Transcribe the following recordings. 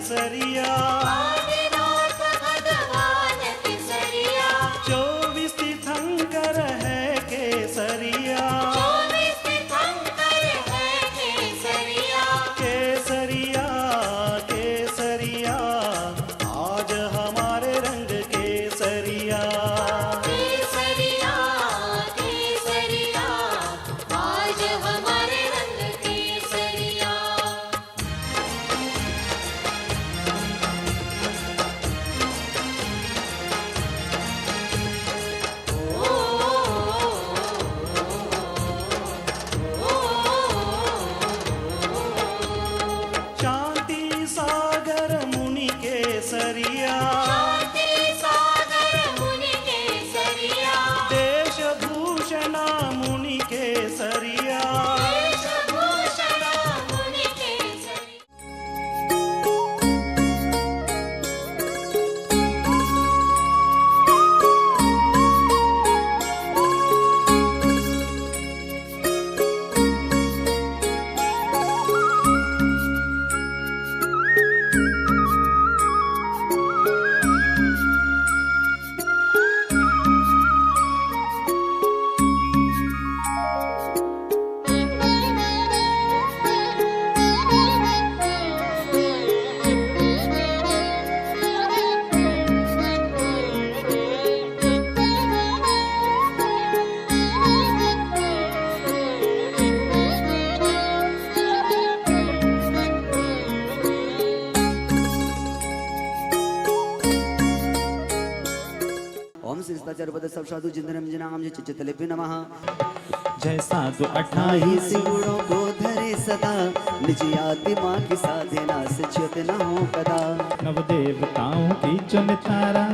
केसरिया, आदिनाथ भगवान केसरिया, 24 तीर्थंकर है केसरिया, 24 तीर्थंकर है केसरिया, केसरिया केसरिया आज हमारे रंग केसरिया, केसरिया केसरिया आज हमारे रंग केसरिया। शांति सागर मुनि केसरिया, शांति सागर मुनि केसरिया, देशभूषण मुनि केसरिया, वेशभूषण मुनि केसरिया। ओम श्री सदाचार्य सब साधु जिंदनम जनाम जे चित्तलेपि नमः। जय साधु अठाई 28 सिंगुड़ों को धरे सदा, निज आत्मा की साधना से च्युत न हो कदा। नव देवताओं की चुन तारा,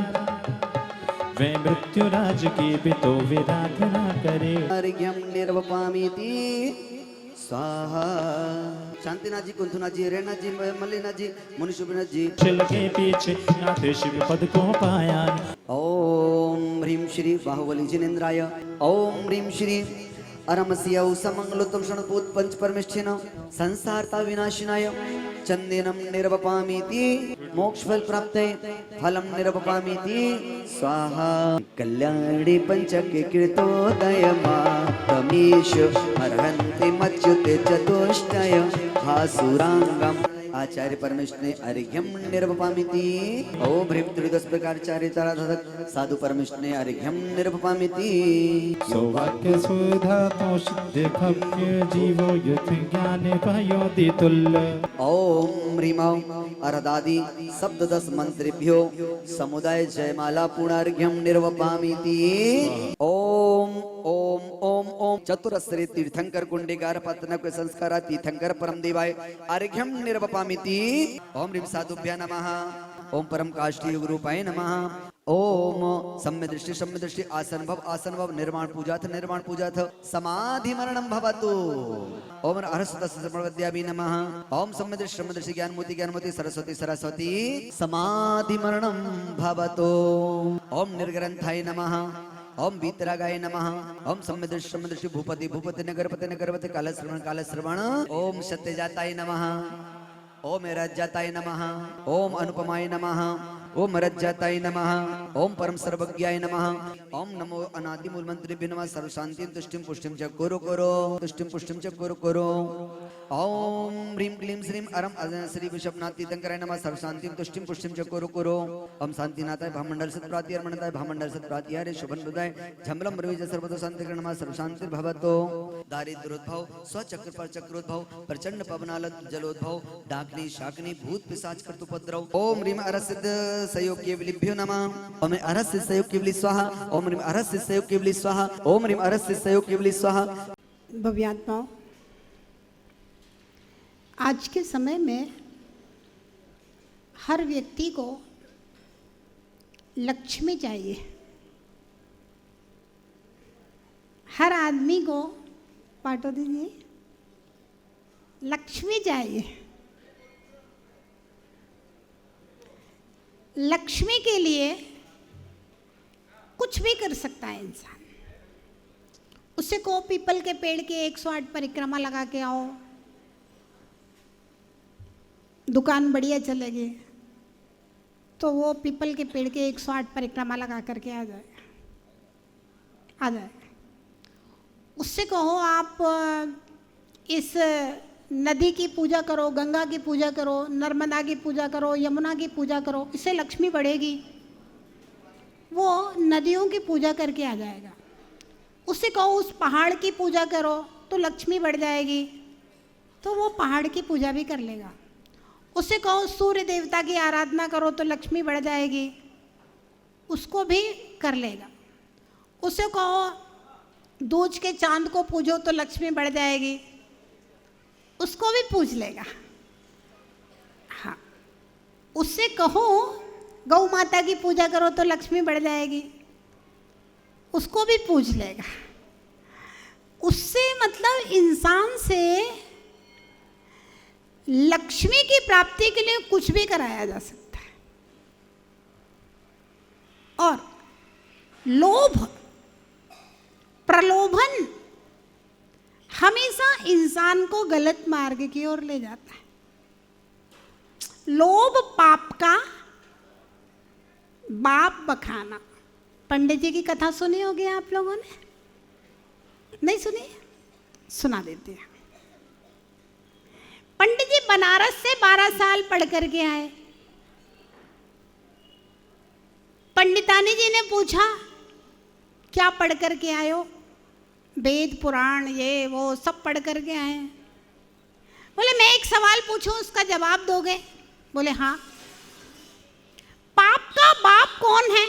वे मृत्यु राज की भी तो विराधना करे। अर्घ्यम निर्वपामीति स्वाहा। शांतिनाथ जी, कुंथुनाथ जी, रेणनाथ जी, मल्लिनाथ जी, मुनिशुभनाथ जी। शिल के पीछे नाथ शिव पद को पाया। ओम ह्रीं श्री बाहुबली जिनेन्द्राय, ओम ह्रीं श्री अरमस्यौ समंगलोत्तम षणभूत पंच परमेष्ठिन संसारता विनाशिनाय चंदेनम निर्वपामीति मोक्षफल प्राप्ते फलम निर्वपामीति स्वाहा। कल्याणी पंचके कृतोदयमा तमीश अर्हन्ति मच्युते चतुष्टय हासुरांगम। आचार्य परमेश्वर ने अर्घ्यम निर्वपामिति। ओम ह्रीं त्रिदश प्रकार चारिताराधक साधु परमेश्वर ने अर्घ्यम निर्वपामिति। सौभाग्य सुधा तो सिद्ध भव्य जीवो युत ज्ञान भयो दितुल्य। ओम ह्रीं अरदादि शब्द 10 मंत्रेभ्यो समुदाय जयमाला पुनर्घ्यम निर्वपामिति। ओम ओम ओम ओम चतुरस्रे तीर्थंकर कुंडिकार पत्नक संस्कारा तीर्थंकर परम देवाय अर्घ्यम निर्वपामिति। ओम ह्रीं साधुभ्य नमः। ओम परम काष्ठी योग रूपाय नमः। ओम सम्य दृष्टि आसन भव निर्माण पूजाथ समाधि मरणम भवतु। ओम अरहस्वद्याभि नमः। ओम सम्य दृष्टि ज्ञानमूर्ति सरस्वती समाधि मरणम भवतु। ओम निर्ग्रंथाय नमः। ओम वीतरागाय नमः। ओम सम्य भूपति नगरपति कालश्रवण। ओम सत्यजाताय नमः। ओम रज्जाताय नमः। ओम अनुपमाय नमः। ओम रज्जाताय नमः। ओम परम सर्वज्ञाय नमः। ओम नमो अनादि मूल मंत्रेभ्यो नमः। सर्व शांतिं तुष्टिं पुष्टिं च कुरु कुरु। तुष्टिं पुष्टिं च कुरु कुरु। ओम ह्रीं क्लीं श्रीं अरम श्री विशवनाथ तीर्थंकराय नमः। सर्व शांतिं तुष्टिं पुष्टिं च कुरु कुरु। ओम शांतिनाथाय भामंडल सत्प्राति अर्मणताय भामंडल सत्प्राति हरे शुभन हृदय झमलम रविज सर्वतो शांति नमः। सर्व शांति भवतो। दारिद्र्योद्भव स्वचक्र पर चक्रोद्भव प्रचंड पवनाल जलोद्भव डाकनी शाकनी भूत पिशाच कर्तुपद्रव। ओम ह्रीं अरसिद्ध सहयोग्यवलिभ्यो नमः। ओम अरस्य सहयोग्यवलि स्वाहा। ओम ह्रीं अरस्य सहयोग्यवलि स्वाहा। ओम ह्रीं अरस्य सहयोग्यवलि स्वाहा। भव्यात्माओं, आज के समय में हर व्यक्ति को लक्ष्मी चाहिए। हर आदमी को पाटो दीजिए, लक्ष्मी चाहिए। लक्ष्मी के लिए कुछ भी कर सकता है इंसान। उससे को पीपल के पेड़ के 108 परिक्रमा लगा के आओ, दुकान बढ़िया चलेगी तो वो पीपल के पेड़ के 108 परिक्रमा लगा करके आ जाए। उससे कहो आप इस नदी की पूजा करो, गंगा की पूजा करो, नर्मदा की पूजा करो, यमुना की पूजा करो, इससे लक्ष्मी बढ़ेगी। वो नदियों की पूजा करके आ जाएगा। उससे कहो उस पहाड़ की पूजा करो तो लक्ष्मी बढ़ जाएगी, तो वो पहाड़ की पूजा भी कर लेगा। उससे कहो सूर्य देवता की आराधना करो तो लक्ष्मी बढ़ जाएगी, उसको भी कर लेगा। उससे कहो दूज के चांद को पूजो तो लक्ष्मी बढ़ जाएगी, उसको भी पूज लेगा। हाँ, उससे कहो गौ माता की पूजा करो तो लक्ष्मी बढ़ जाएगी, उसको भी पूज लेगा। उससे मतलब इंसान से लक्ष्मी की प्राप्ति के लिए कुछ भी कराया जा सकता है। और लोभ, प्रलोभन हमेशा इंसान को गलत मार्ग की ओर ले जाता है। लोभ पाप का बाप बखाना। पंडित जी की कथा सुनी होगी आप लोगों ने? नहीं सुनी? सुना देते हैं। पंडित जी बनारस से 12 साल पढ़ करके आए। पंडितानी जी ने पूछा क्या पढ़ करके आए हो? वेद पुराण ये वो सब पढ़ करके आए। बोले मैं एक सवाल पूछूं उसका जवाब दोगे? बोले हाँ। पाप का बाप कौन है?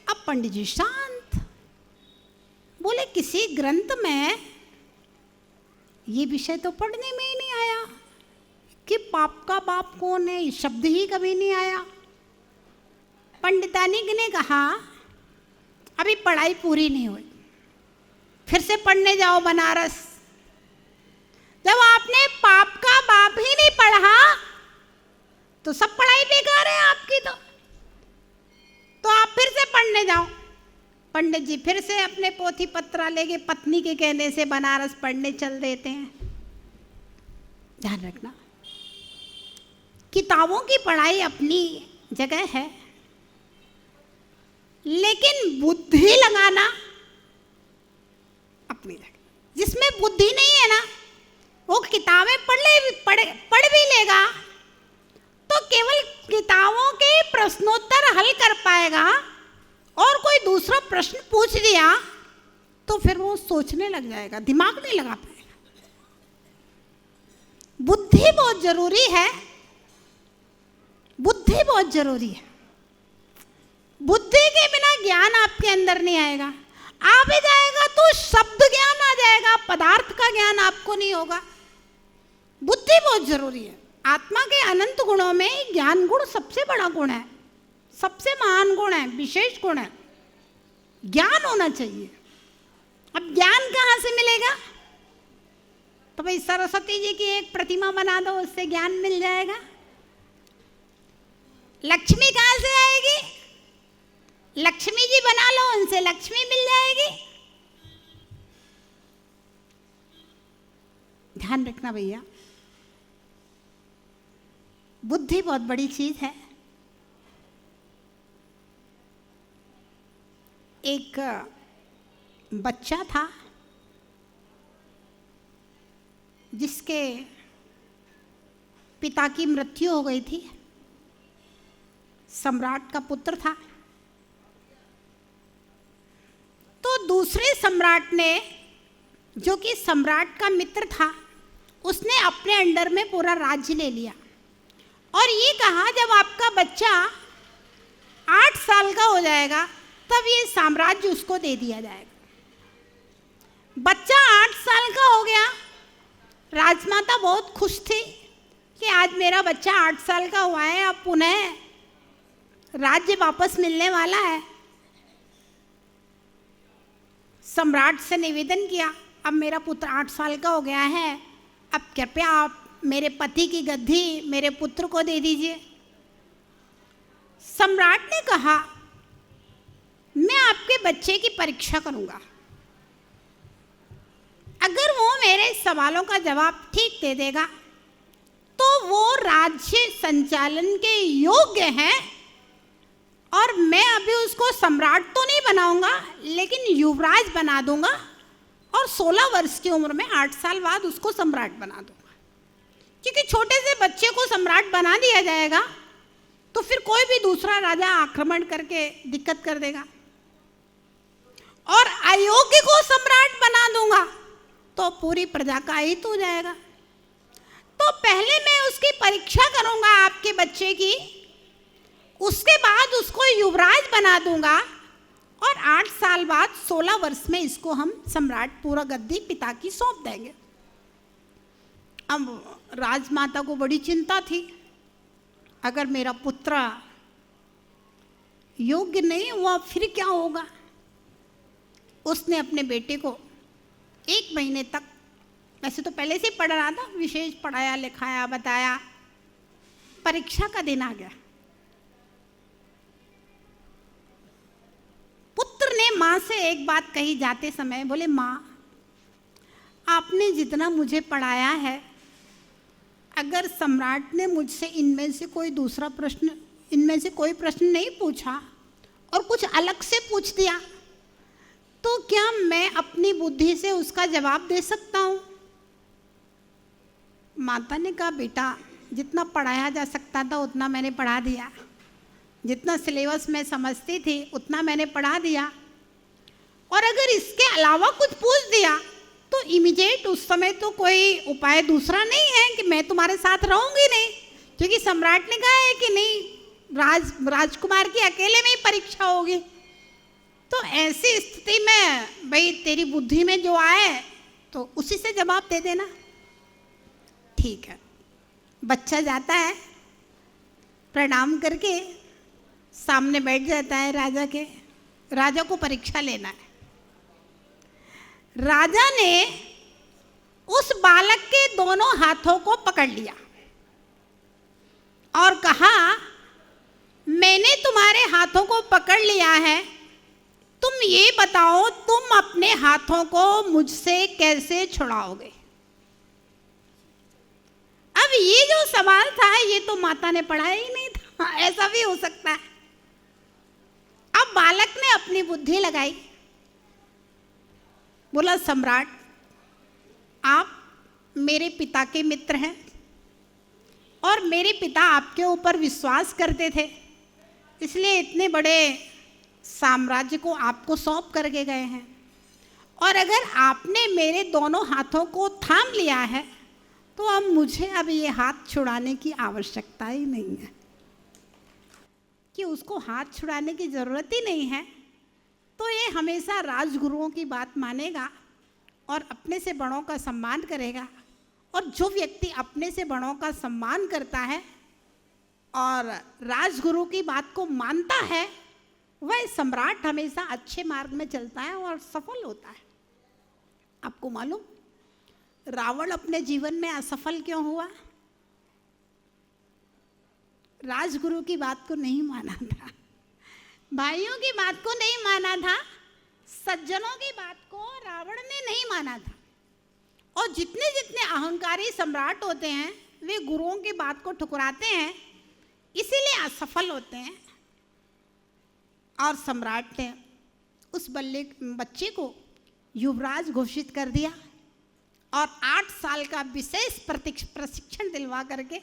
अब पंडित जी शांत। बोले किसी ग्रंथ में ये विषय तो पढ़ने में ही नहीं आया कि पाप का बाप कौन है, शब्द ही कभी नहीं आया। पंडितानी ने कहा अभी पढ़ाई पूरी नहीं हुई, फिर से पढ़ने जाओ बनारस। जब आपने पाप का बाप ही नहीं पढ़ा तो सब पढ़ाई बेकार है आपकी। तो आप फिर से पढ़ने जाओ। पंडित जी फिर से अपने पोथी पत्रा लेके पत्नी के कहने से बनारस पढ़ने चल देते हैं। ध्यान रखना, किताबों की पढ़ाई अपनी जगह है, लेकिन बुद्धि लगाना अपनी जगह। जिसमें बुद्धि नहीं है ना, वो किताबें पढ़ भी लेगा तो केवल किताबों के प्रश्नोत्तर हल कर पाएगा, और कोई दूसरा प्रश्न पूछ दिया तो फिर वो सोचने लग जाएगा, दिमाग नहीं लगा पाएगा। बुद्धि बहुत जरूरी है, बुद्धि बहुत जरूरी है। बुद्धि के बिना ज्ञान आपके अंदर नहीं आएगा। आ भी जाएगा तो शब्द ज्ञान आ जाएगा, पदार्थ का ज्ञान आपको नहीं होगा। बुद्धि बहुत जरूरी है। आत्मा के अनंत गुणों में ज्ञान गुण सबसे बड़ा गुण है, सबसे महान गुण है, विशेष गुण है। ज्ञान होना चाहिए। अब ज्ञान कहाँ से मिलेगा? तो भाई सरस्वती जी की एक प्रतिमा बना दो, उससे ज्ञान मिल जाएगा। लक्ष्मी कहाँ से आएगी? लक्ष्मी जी बना लो, उनसे लक्ष्मी मिल जाएगी। ध्यान रखना भैया, बुद्धि बहुत बड़ी चीज है। एक बच्चा था जिसके पिता की मृत्यु हो गई थी। सम्राट का पुत्र था। तो दूसरे सम्राट ने, जो कि सम्राट का मित्र था, उसने अपने अंडर में पूरा राज्य ले लिया और ये कहा जब आपका बच्चा 8 साल का हो जाएगा तब ये साम्राज्य उसको दे दिया जाएगा। बच्चा 8 साल का हो गया। राजमाता बहुत खुश थी कि आज मेरा बच्चा 8 साल का हुआ है, अब पुनः राज्य वापस मिलने वाला है। सम्राट से निवेदन किया, अब मेरा पुत्र 8 साल का हो गया है, अब कृपया आप मेरे पति की गद्दी मेरे पुत्र को दे दीजिए। सम्राट ने कहा, मैं आपके बच्चे की परीक्षा करूंगा। अगर वो मेरे सवालों का जवाब ठीक दे देगा वो राज्य संचालन के योग्य हैं और मैं अभी उसको सम्राट तो नहीं बनाऊंगा लेकिन युवराज बना दूंगा और 16 वर्ष की उम्र में 8 साल बाद उसको सम्राट बना दूंगा। क्योंकि छोटे से बच्चे को सम्राट बना दिया जाएगा तो फिर कोई भी दूसरा राजा आक्रमण करके दिक्कत कर देगा। और अयोग्य को सम्राट बना दूंगा तो पूरी प्रजा का हित हो जाएगा। तो पहले मैं उसकी परीक्षा करूंगा आपके बच्चे की, उसके बाद उसको युवराज बना दूंगा और 8 साल बाद 16 वर्ष में इसको हम सम्राट पूरा गद्दी पिता की सौंप देंगे। अब राजमाता को बड़ी चिंता थी, अगर मेरा पुत्र योग्य नहीं हुआ फिर क्या होगा। उसने अपने बेटे को 1 महीने तक, वैसे तो पहले से पढ़ रहा था, विशेष पढ़ाया लिखाया बताया। परीक्षा का दिन आ गया। पुत्र ने माँ से एक बात कही जाते समय, बोले माँ आपने जितना मुझे पढ़ाया है, अगर सम्राट ने मुझसे इनमें से कोई प्रश्न नहीं पूछा और कुछ अलग से पूछ दिया तो क्या मैं अपनी बुद्धि से उसका जवाब दे सकता हूँ। माता ने कहा बेटा जितना पढ़ाया जा सकता था उतना मैंने पढ़ा दिया, जितना सिलेबस में समझती थी उतना मैंने पढ़ा दिया, और अगर इसके अलावा कुछ पूछ दिया तो इमीडिएट उस समय तो कोई उपाय दूसरा नहीं है कि मैं तुम्हारे साथ रहूंगी नहीं, क्योंकि सम्राट ने कहा है कि नहीं राजकुमार की अकेले में ही परीक्षा होगी। तो ऐसी स्थिति में भाई तेरी बुद्धि में जो आए तो उसी से जवाब दे देना। ठीक है, बच्चा जाता है, प्रणाम करके सामने बैठ जाता है राजा के। राजा को परीक्षा लेना है। राजा ने उस बालक के दोनों हाथों को पकड़ लिया और कहा मैंने तुम्हारे हाथों को पकड़ लिया है, तुम ये बताओ तुम अपने हाथों को मुझसे कैसे छुड़ाओगे। अब ये जो सवाल था ये तो माता ने पढ़ा ही नहीं था, ऐसा भी हो सकता है। अब बालक ने अपनी बुद्धि लगाई, बोला सम्राट आप मेरे पिता के मित्र हैं और मेरे पिता आपके ऊपर विश्वास करते थे, इसलिए इतने बड़े साम्राज्य को आपको सौंप करके गए हैं, और अगर आपने मेरे दोनों हाथों को थाम लिया है तो अब मुझे अब ये हाथ छुड़ाने की आवश्यकता ही नहीं है, कि उसको हाथ छुड़ाने की ज़रूरत ही नहीं है। तो ये हमेशा राजगुरुओं की बात मानेगा और अपने से बड़ों का सम्मान करेगा, और जो व्यक्ति अपने से बड़ों का सम्मान करता है और राजगुरु की बात को मानता है वह सम्राट हमेशा अच्छे मार्ग में चलता है और सफल होता है। आपको मालूम रावण अपने जीवन में असफल क्यों हुआ? राजगुरु की बात को नहीं माना था, भाइयों की बात को नहीं माना था, सज्जनों की बात को रावण ने नहीं माना था। और जितने जितने अहंकारी सम्राट होते हैं वे गुरुओं की बात को ठुकराते हैं, इसीलिए असफल होते हैं। और सम्राट ने उस बच्चे को युवराज घोषित कर दिया और 8 साल का विशेष प्रशिक्षण दिलवा करके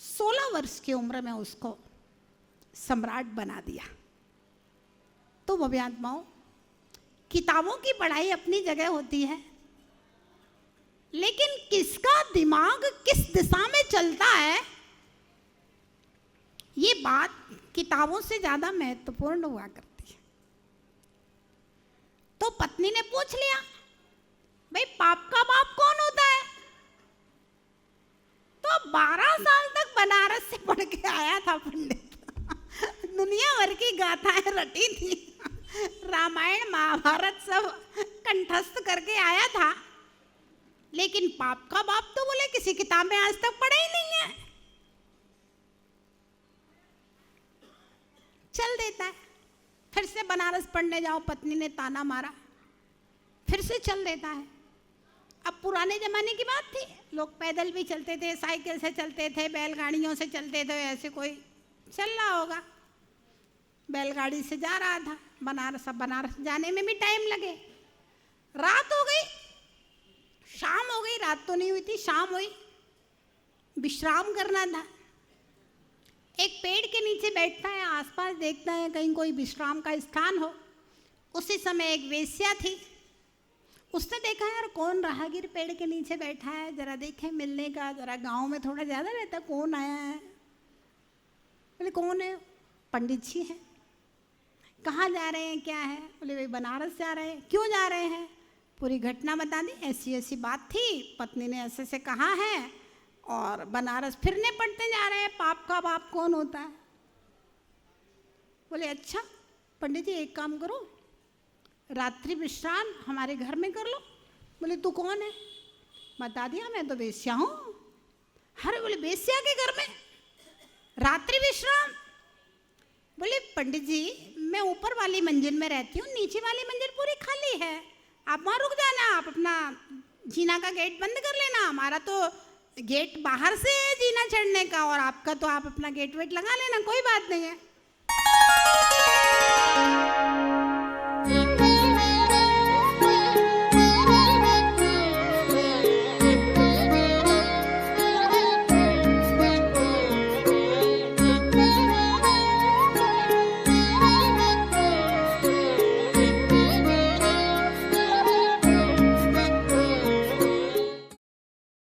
16 वर्ष की उम्र में उसको सम्राट बना दिया। तो भव्यात्माओं, किताबों की पढ़ाई अपनी जगह होती है, लेकिन किसका दिमाग किस दिशा में चलता है ये बात किताबों से ज्यादा महत्वपूर्ण हुआ करती है। तो पत्नी ने पूछ लिया, भाई पाप का बाप कौन होता है? तो 12 साल तक बनारस से पढ़ के आया था पंडित, दुनिया भर की गाथाएं रटी थी, रामायण महाभारत सब कंठस्थ करके आया था, लेकिन पाप का बाप तो बोले किसी किताब में आज तक पढ़ा ही नहीं है। चल देता है, फिर से बनारस पढ़ने जाओ, पत्नी ने ताना मारा, फिर से चल देता है। अब पुराने जमाने की बात थी, लोग पैदल भी चलते थे, साइकिल से चलते थे, बैलगाड़ियों से चलते थे, ऐसे कोई चल रहा होगा। बैलगाड़ी से जा रहा था बनारस। अब बनारस जाने में भी टाइम लगे। रात हो गई, शाम हो गई, रात तो नहीं हुई थी, शाम हुई, विश्राम करना था। एक पेड़ के नीचे बैठता है, आसपास देखता है कहीं कोई विश्राम का स्थान हो। उसी समय एक वेश्या थी, उसने देखा यार कौन राहगीर पेड़ के नीचे बैठा है, जरा देखे मिलने का, जरा गांव में थोड़ा ज़्यादा रहता, कौन आया है। बोले कौन है? पंडित जी हैं। कहाँ जा रहे हैं, क्या है? बोले भाई बनारस जा रहे हैं। क्यों जा रहे हैं? पूरी घटना बता दी, ऐसी ऐसी बात थी, पत्नी ने ऐसे से कहा है और बनारस फिरने पड़ते जा रहे हैं। पाप का बाप कौन होता है? बोले अच्छा पंडित जी एक काम करो, रात्रि विश्राम हमारे घर में कर लो। बोले तू कौन है? बता दिया, मैं तो वेश्या हूँ। अरे बोले वेश्या के घर में रात्रि विश्राम? बोले पंडित जी मैं ऊपर वाली मंजिल में रहती हूँ, नीचे वाली मंजिल पूरी खाली है, आप वहाँ रुक जाना, आप अपना जीना का गेट बंद कर लेना। हमारा तो गेट बाहर से है जीना चढ़ने का, और आपका तो आप अपना गेट वेट लगा लेना, कोई बात नहीं है।